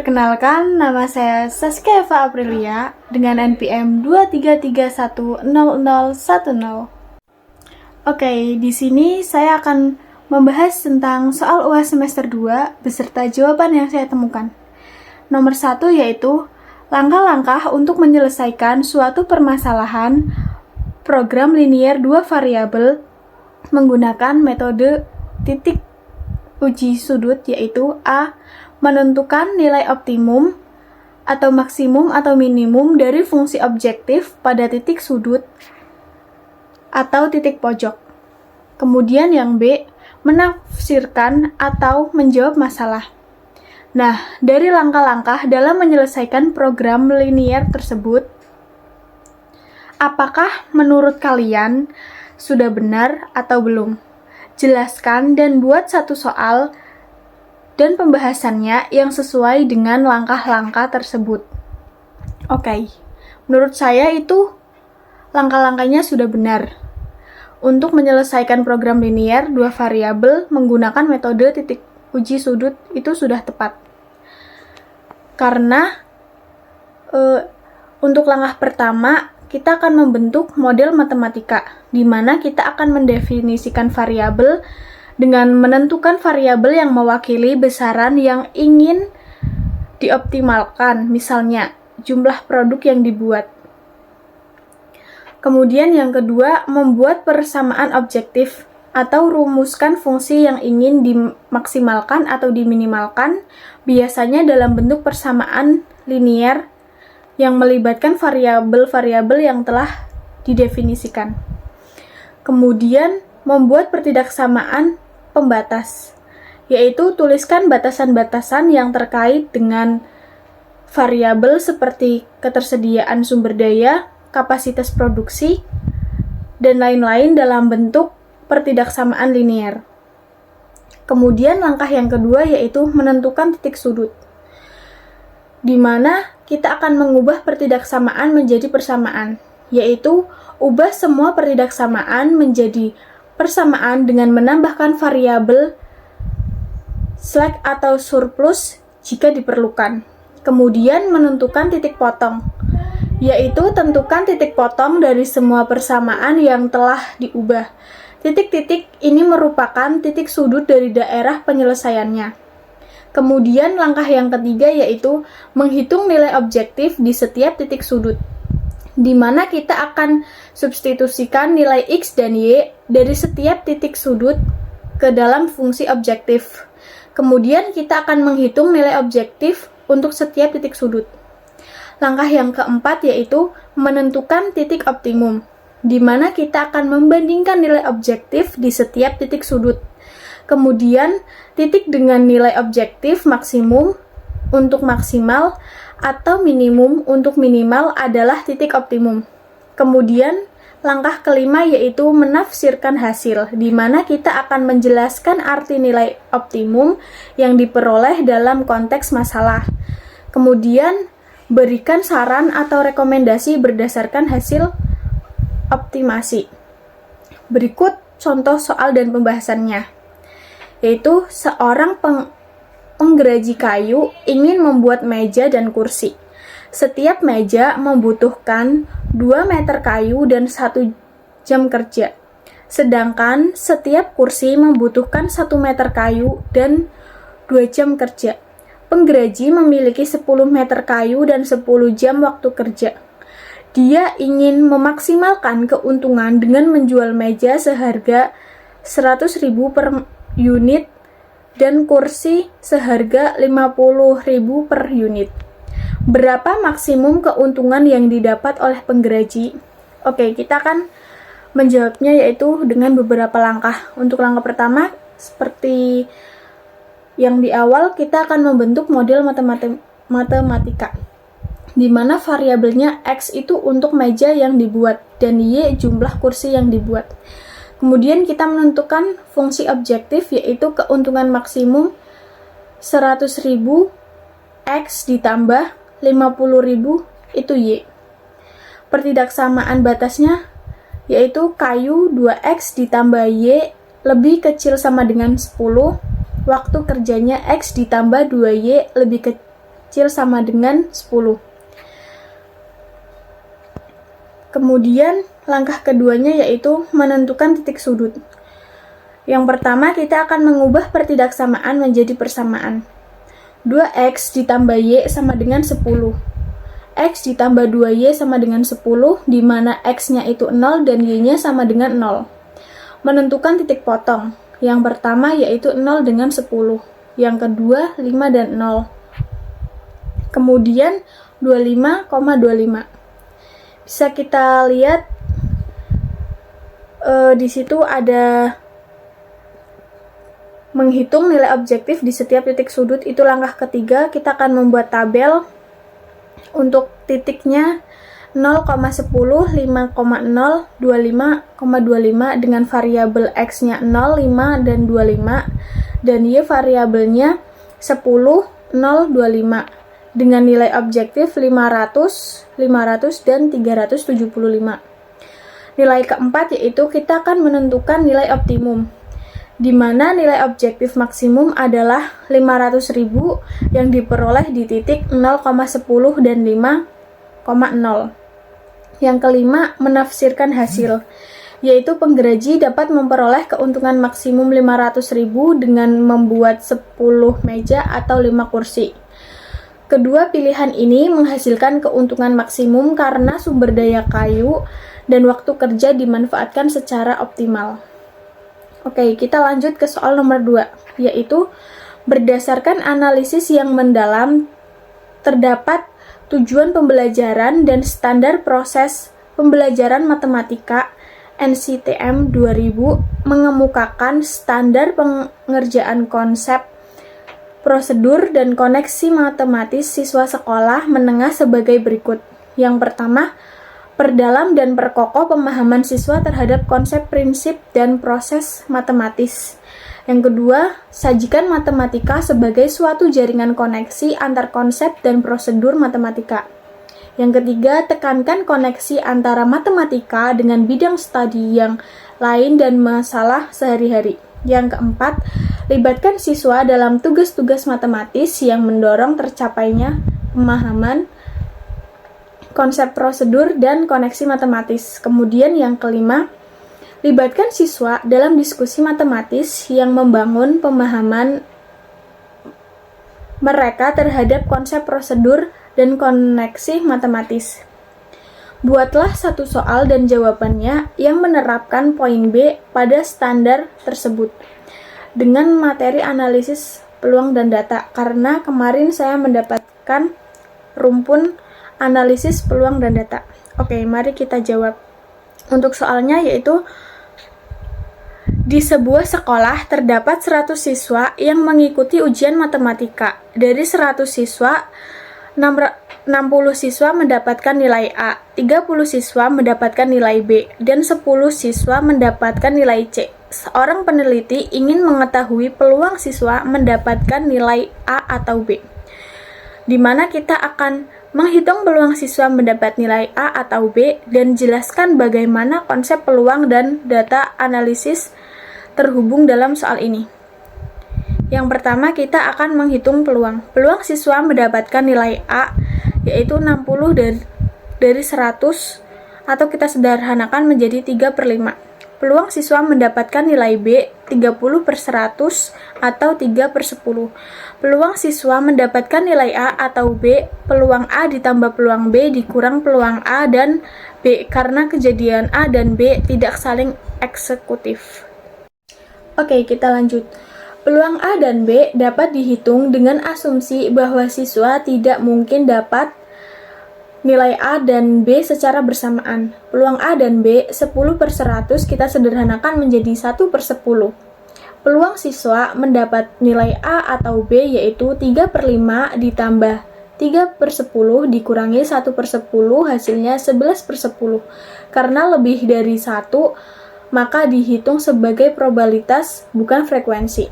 Perkenalkan, nama saya Saskia Eva Aprilia dengan NPM 23310010. Oke, di sini saya akan membahas tentang soal UAS semester 2 beserta jawaban yang saya temukan. Nomor 1 yaitu langkah-langkah untuk menyelesaikan suatu permasalahan program linier 2 variabel menggunakan metode titik uji sudut, yaitu A. Menentukan nilai optimum atau maksimum atau minimum dari fungsi objektif pada titik sudut atau titik pojok. Kemudian yang B. Menafsirkan atau menjawab masalah. Nah, dari langkah-langkah dalam menyelesaikan program linier tersebut, apakah menurut kalian sudah benar atau belum? Jelaskan dan buat satu soal dan pembahasannya yang sesuai dengan langkah-langkah tersebut. Oke, menurut saya itu langkah-langkahnya sudah benar. Untuk menyelesaikan program linier 2 variabel menggunakan metode titik uji sudut itu sudah tepat. Karena untuk langkah pertama, kita akan membentuk model matematika, di mana kita akan mendefinisikan variabel dengan menentukan variabel yang mewakili besaran yang ingin dioptimalkan, misalnya jumlah produk yang dibuat. Kemudian yang kedua, membuat persamaan objektif atau rumuskan fungsi yang ingin dimaksimalkan atau diminimalkan, biasanya dalam bentuk persamaan linier yang melibatkan variabel-variabel yang telah didefinisikan. Kemudian, membuat pertidaksamaan pembatas, yaitu tuliskan batasan-batasan yang terkait dengan variabel seperti ketersediaan sumber daya, kapasitas produksi, dan lain-lain dalam bentuk pertidaksamaan linier. Kemudian langkah yang kedua yaitu menentukan titik sudut, di mana kita akan mengubah pertidaksamaan menjadi persamaan, yaitu ubah semua pertidaksamaan menjadi persamaan dengan menambahkan variabel slack atau surplus jika diperlukan. Kemudian menentukan titik potong, yaitu tentukan titik potong dari semua persamaan yang telah diubah. Titik-titik ini merupakan titik sudut dari daerah penyelesaiannya. Kemudian langkah yang ketiga yaitu menghitung nilai objektif di setiap titik sudut, di mana kita akan substitusikan nilai X dan Y dari setiap titik sudut ke dalam fungsi objektif. Kemudian kita akan menghitung nilai objektif untuk setiap titik sudut. Langkah yang keempat yaitu menentukan titik optimum, di mana kita akan membandingkan nilai objektif di setiap titik sudut. Kemudian titik dengan nilai objektif maksimum untuk maksimal atau minimum untuk minimal adalah titik optimum. Kemudian, langkah kelima yaitu menafsirkan hasil, di mana kita akan menjelaskan arti nilai optimum yang diperoleh dalam konteks masalah. Kemudian, berikan saran atau rekomendasi berdasarkan hasil optimasi. Berikut contoh soal dan pembahasannya, yaitu seorang penggraji kayu ingin membuat meja dan kursi. Setiap meja membutuhkan 2 meter kayu dan 1 jam kerja. Sedangkan setiap kursi membutuhkan 1 meter kayu dan 2 jam kerja. Penggraji memiliki 10 meter kayu dan 10 jam waktu kerja. Dia ingin memaksimalkan keuntungan dengan menjual meja seharga 100.000 per unit dan kursi seharga 50.000 per unit. Berapa maksimum keuntungan yang didapat oleh penggraji? Oke, kita akan menjawabnya yaitu dengan beberapa langkah. Untuk langkah pertama, seperti yang di awal, kita akan membentuk model matematika, di mana variabelnya X itu untuk meja yang dibuat dan Y jumlah kursi yang dibuat. Kemudian kita menentukan fungsi objektif yaitu keuntungan maksimum 100.000 X ditambah 50.000 itu Y. Pertidaksamaan batasnya yaitu kayu 2X ditambah Y lebih kecil sama dengan 10, waktu kerjanya X ditambah 2Y lebih kecil sama dengan 10. Kemudian langkah keduanya yaitu menentukan titik sudut. Yang pertama, kita akan mengubah pertidaksamaan menjadi persamaan. 2x ditambah y sama dengan 10. X ditambah 2y sama dengan 10, di mana x-nya itu 0 dan y-nya sama dengan 0. Menentukan titik potong. Yang pertama yaitu 0 dengan 10. Yang kedua 5 dan 0. Kemudian 25,25. Bisa kita lihat di situ ada menghitung nilai objektif di setiap titik sudut. Itu langkah ketiga. Kita akan membuat tabel untuk titiknya 0,10, 5,0, 25,25 dengan variabel x-nya 0, 5, dan 25, dan y variabelnya 10, 0, 25 dengan nilai objektif 500, 500, dan 375. Nilai keempat yaitu kita akan menentukan nilai optimum, di mana nilai objektif maksimum adalah 500.000 yang diperoleh di titik 0,10 dan 5,0. Yang kelima, menafsirkan hasil, yaitu penggraji dapat memperoleh keuntungan maksimum 500.000 dengan membuat 10 meja atau 5 kursi. Kedua pilihan ini menghasilkan keuntungan maksimum karena sumber daya kayu dan waktu kerja dimanfaatkan secara optimal. Oke, kita lanjut ke soal nomor 2, yaitu berdasarkan analisis yang mendalam, terdapat tujuan pembelajaran dan standar proses pembelajaran matematika NCTM 2000 mengemukakan standar pengerjaan konsep, prosedur, dan koneksi matematis siswa sekolah menengah sebagai berikut. Yang pertama, perdalam dan perkokoh pemahaman siswa terhadap konsep, prinsip, dan proses matematis. Yang kedua, sajikan matematika sebagai suatu jaringan koneksi antar konsep dan prosedur matematika. Yang ketiga, tekankan koneksi antara matematika dengan bidang studi yang lain dan masalah sehari-hari. Yang keempat, libatkan siswa dalam tugas-tugas matematis yang mendorong tercapainya pemahaman konsep, prosedur, dan koneksi matematis. Kemudian yang kelima, libatkan siswa dalam diskusi matematis yang membangun pemahaman mereka terhadap konsep, prosedur, dan koneksi matematis. Buatlah satu soal dan jawabannya yang menerapkan poin B pada standar tersebut dengan materi analisis peluang dan data, karena kemarin saya mendapatkan rumpun analisis peluang dan data. Oke, mari kita jawab. Untuk soalnya yaitu, di sebuah sekolah terdapat 100 siswa yang mengikuti ujian matematika. Dari 100 siswa, 60 siswa mendapatkan nilai A, 30 siswa mendapatkan nilai B, dan 10 siswa mendapatkan nilai C. Seorang peneliti ingin mengetahui peluang siswa mendapatkan nilai A atau B, di mana kita akan menghitung peluang siswa mendapat nilai A atau B dan jelaskan bagaimana konsep peluang dan data analisis terhubung dalam soal ini. Yang pertama, kita akan menghitung peluang. Peluang siswa mendapatkan nilai A yaitu 60 dari 100, atau kita sederhanakan menjadi 3/5. Peluang siswa mendapatkan nilai B 30/100 atau 3/10. Peluang siswa mendapatkan nilai A atau B, peluang A ditambah peluang B dikurang peluang A dan B, karena kejadian A dan B tidak saling eksekutif. Oke, kita lanjut. Peluang A dan B dapat dihitung dengan asumsi bahwa siswa tidak mungkin dapat nilai A dan B secara bersamaan. Peluang A dan B 10/100 kita sederhanakan menjadi 1/10. Peluang siswa mendapat nilai A atau B yaitu 3/5 ditambah 3/10 dikurangi 1/10, hasilnya 11/10. Karena lebih dari 1, maka dihitung sebagai probabilitas, bukan frekuensi.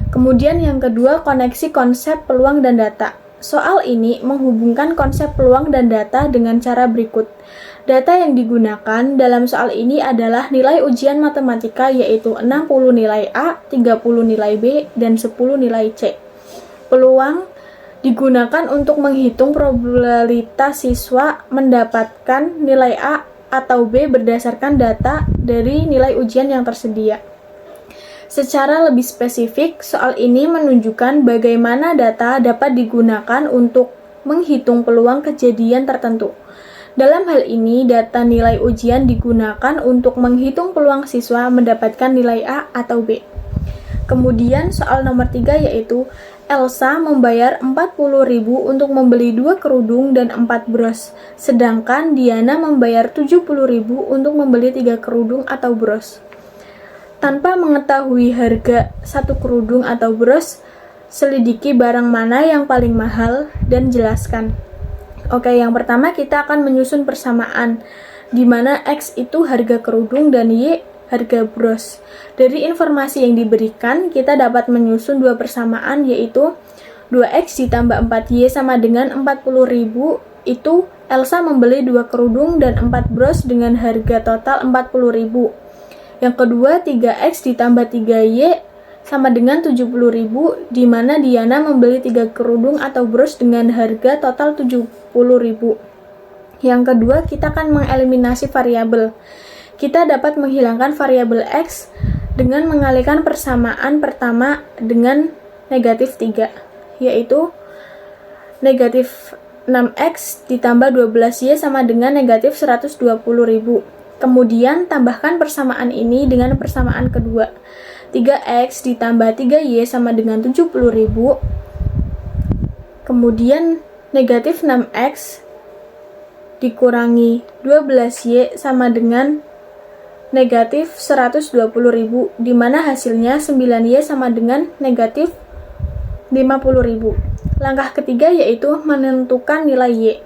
Kemudian yang kedua, koneksi konsep, peluang, dan data. Soal ini menghubungkan konsep peluang dan data dengan cara berikut. Data yang digunakan dalam soal ini adalah nilai ujian matematika yaitu 60 nilai A, 30 nilai B, dan 10 nilai C. Peluang digunakan untuk menghitung probabilitas siswa mendapatkan nilai A atau B berdasarkan data dari nilai ujian yang tersedia. Secara lebih spesifik, soal ini menunjukkan bagaimana data dapat digunakan untuk menghitung peluang kejadian tertentu. Dalam hal ini, data nilai ujian digunakan untuk menghitung peluang siswa mendapatkan nilai A atau B. Kemudian soal nomor 3 yaitu Elsa membayar 40.000 untuk membeli 2 kerudung dan 4 bros, sedangkan Diana membayar 70.000 untuk membeli 3 kerudung atau bros. Tanpa mengetahui harga satu kerudung atau bros, selidiki barang mana yang paling mahal dan jelaskan. Oke, yang pertama kita akan menyusun persamaan, di mana X itu harga kerudung dan Y harga bros. Dari informasi yang diberikan, kita dapat menyusun dua persamaan, yaitu 2X ditambah 4Y sama dengan 40.000, itu Elsa membeli 2 kerudung dan 4 bros dengan harga total 40.000. Yang kedua, 3X ditambah 3Y sama dengan 70.000, di mana Diana membeli 3 kerudung atau bros dengan harga total 70.000. Yang kedua, kita akan mengeliminasi variabel. Kita dapat menghilangkan variabel X dengan mengalihkan persamaan pertama dengan negatif 3, yaitu negatif 6X ditambah 12Y sama dengan negatif 120.000. Kemudian tambahkan persamaan ini dengan persamaan kedua. 3X ditambah 3Y sama dengan 70.000. Kemudian negatif 6X dikurangi 12Y sama dengan negatif 120.000, di mana hasilnya 9Y sama dengan negatif 50.000. Langkah ketiga yaitu menentukan nilai Y.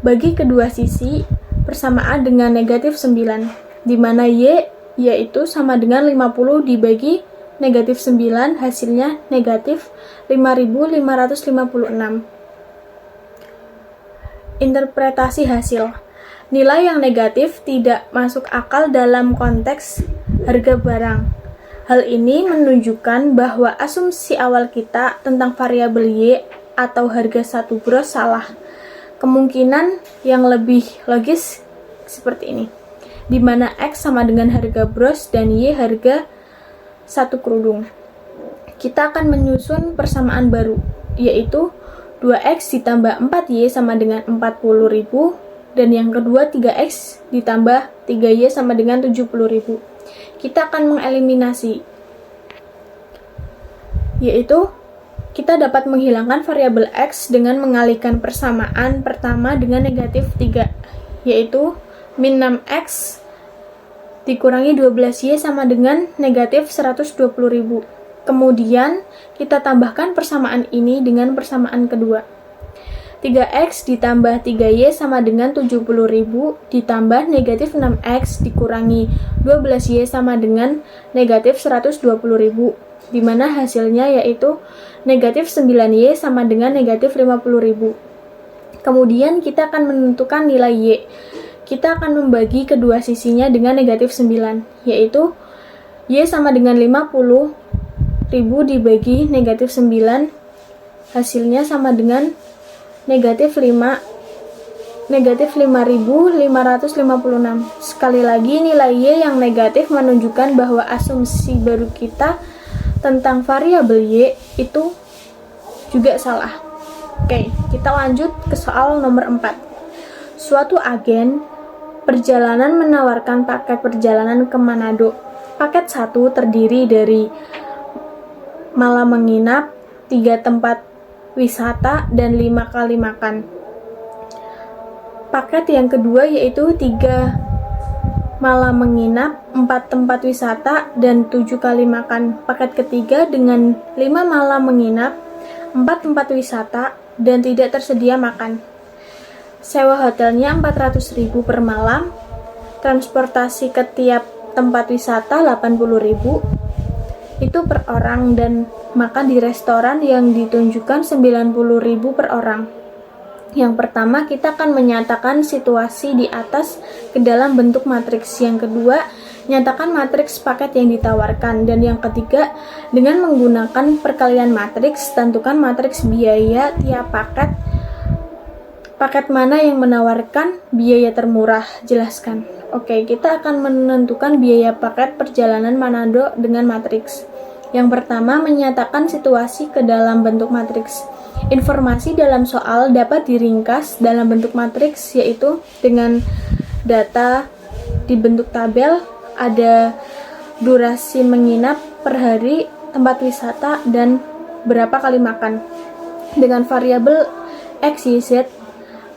Bagi kedua sisi, persamaan dengan negatif 9, di mana Y yaitu sama dengan 50 dibagi negatif 9, hasilnya negatif 5.556. Interpretasi hasil. Nilai yang negatif tidak masuk akal dalam konteks harga barang. Hal ini menunjukkan bahwa asumsi awal kita tentang variabel Y atau harga satu bros salah. Kemungkinan yang lebih logis seperti ini, di mana X sama dengan harga bros dan Y harga satu kerudung. Kita akan menyusun persamaan baru, yaitu 2X ditambah 4Y sama dengan 40.000, dan yang kedua 3X ditambah 3Y sama dengan 70.000. Kita akan mengeliminasi, yaitu kita dapat menghilangkan variabel X dengan mengalihkan persamaan pertama dengan negatif 3, yaitu min 6X dikurangi 12Y sama dengan negatif 120.000. Kemudian kita tambahkan persamaan ini dengan persamaan kedua. 3X ditambah 3Y sama dengan 70.000 ditambah negatif 6X dikurangi 12Y sama dengan negatif 120.000, di mana hasilnya yaitu negatif 9Y sama dengan negatif 50.000. Kemudian kita akan menentukan nilai Y. Kita akan membagi kedua sisinya dengan negatif 9, yaitu Y sama dengan 50.000 dibagi negatif 9, hasilnya sama dengan negatif 5.556. Sekali lagi, nilai Y yang negatif menunjukkan bahwa asumsi baru kita tentang variabel Y itu juga salah. Oke, kita lanjut ke soal nomor 4. Suatu agen perjalanan menawarkan paket perjalanan ke Manado. Paket 1 terdiri dari malam menginap, 3 tempat wisata, dan 5 kali makan. Paket yang kedua yaitu 3 malam menginap, 4 tempat wisata, dan 7 kali makan. Paket ketiga dengan 5 malam menginap, 4 tempat wisata, dan tidak tersedia makan. Sewa hotelnya 400.000 per malam, transportasi ke tiap tempat wisata 80.000 itu per orang, dan makan di restoran yang ditunjukkan 90.000 per orang. Yang pertama, kita akan menyatakan situasi di atas ke dalam bentuk matriks. Yang kedua, Nyatakan matriks paket yang ditawarkan. Dan yang ketiga, dengan menggunakan perkalian matriks, tentukan matriks biaya tiap paket. Paket mana yang menawarkan biaya termurah? Jelaskan. Oke, kita akan menentukan biaya paket perjalanan Manado dengan matriks. Yang pertama, menyatakan situasi ke dalam bentuk matriks. Informasi dalam soal dapat diringkas dalam bentuk matriks, yaitu dengan data di bentuk tabel, ada durasi menginap per hari, tempat wisata, dan berapa kali makan. Dengan variabel X, Y, Z,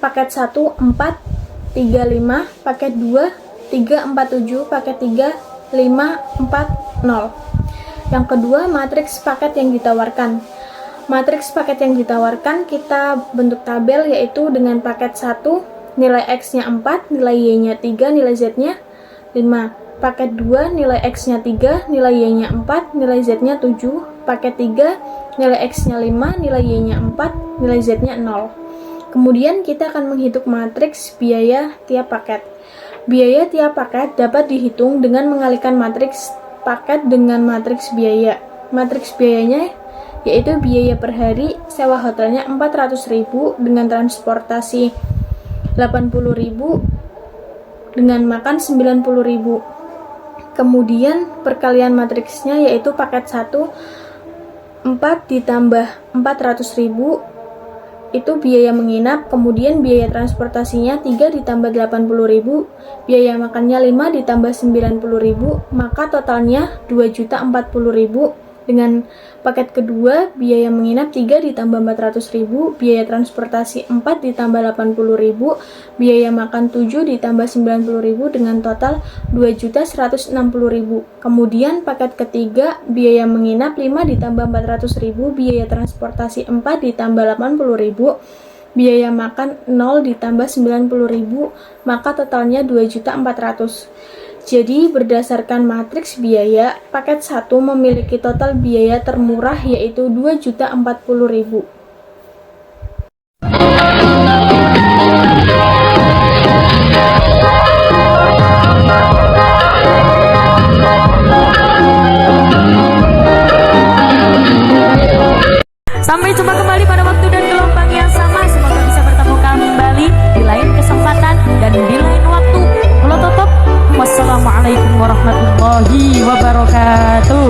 paket 1, 4, 3, 5, paket 2, 3, 4, 7, paket 3, 5, 4, 0. Yang kedua, matriks paket yang ditawarkan. Matriks paket yang ditawarkan kita bentuk tabel, yaitu dengan paket 1, nilai X-nya 4, nilai Y-nya 3, nilai Z-nya 5. Paket 2, nilai X-nya 3, nilai Y-nya 4, nilai Z-nya 7. Paket 3, nilai X-nya 5, nilai Y-nya 4, nilai Z-nya 0. Kemudian kita akan menghitung matriks biaya tiap paket. Biaya tiap paket dapat dihitung dengan mengalihkan matriks paket dengan matriks biaya. Matriks biayanya yaitu biaya per hari, sewa hotelnya 400.000 dengan transportasi 80.000 dengan makan 90.000. Kemudian perkalian matriksnya yaitu paket 1, 4 ditambah 400.000 itu biaya menginap, kemudian biaya transportasinya 3 ditambah 80.000, biaya makannya 5 ditambah 90.000, maka totalnya 2.040.000. Dengan paket kedua, biaya menginap 3 ditambah 400.000, biaya transportasi 4 ditambah 80.000, biaya makan 7 ditambah 90.000 dengan total 2.160.000. Kemudian paket ketiga, biaya menginap 5 ditambah 400.000, biaya transportasi 4 ditambah 80.000, biaya makan 0 ditambah 90.000, maka totalnya 2.400.000. Jadi, berdasarkan matriks biaya, paket 1 memiliki total biaya termurah yaitu 2.040.000. Sampai jumpa kembali pada waktu dan gelombang yang sama. Semoga bisa bertemu kembali di lain kesempatan dan di lain waktu. Kalau tutup, wassalamualaikum warahmatullahi wabarakatuh.